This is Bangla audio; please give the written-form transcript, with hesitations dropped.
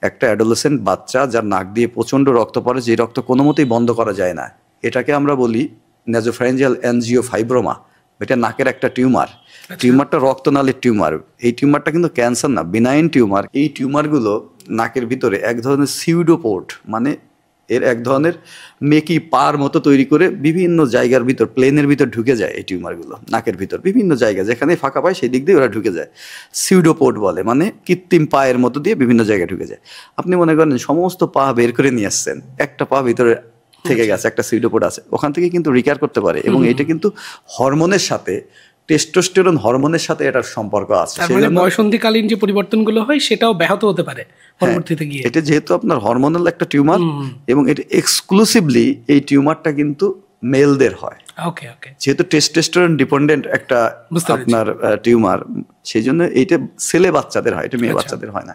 একটা অ্যাডোলেসেন্ট বাচ্চা যার নাক দিয়ে প্রচণ্ড রক্ত পড়ে, যে রক্ত কোনো মতেই বন্ধ করা যায় না, এটাকে আমরা বলি নেজোফ্যারিঞ্জিয়াল অ্যানজিওফাইব্রোমা। এটা নাকের একটা টিউমার। টিউমারটা রক্তনালীর টিউমার। এই টিউমারটা কিন্তু ক্যান্সার না, বিনাইন টিউমার। এই টিউমারগুলো নাকের ভিতরে এক ধরনের সিউডোপোর্ট, মানে এর এক ধরনের মেকি পার মতো তৈরি করে বিভিন্ন জায়গার ভিতর, প্লেনের ভিতর ঢুকে যায় এই টিউমারগুলো। নাকের ভিতর বিভিন্ন জায়গা যেখানে ফাঁকা পায় সেই দিক দিয়ে ওরা ঢুকে যায়। সিউডোপোর্ট বলে, মানে কৃত্রিম পায়ের মতো দিয়ে বিভিন্ন জায়গায় ঢুকে যায়। আপনি মনে করেন সমস্ত পা বের করে নিয়ে আসছেন, একটা পা ভিতরে থেকে গেছে, একটা সিউডোপোর্ট আছে, ওখান থেকে কিন্তু রিকেয়ার করতে পারে। এবং এটা কিন্তু হরমোনের সাথে, টেস্টোস্টেরন হরমোনের সাথে এটার সম্পর্ক আছে। বয়সন্ধিকালীন যে পরিবর্তনগুলো হয় সেটাও ব্যাহত হতে পারে পরবর্তীতে গিয়ে। এটা যেহেতু আপনার হরমোনাল একটা টিউমার, এবং এটা এক্সক্লুসিভলি এই টিউমারটা কিন্তু মেলদের হয়। ওকে ওকে, যেহেতু টেস্টোস্টেরন ডিপেন্ডেন্ট একটা আপনার টিউমার, সেই জন্য এইটা ছেলে বাচ্চাদের হয়, এটা মেয়ে বাচ্চাদের হয় না।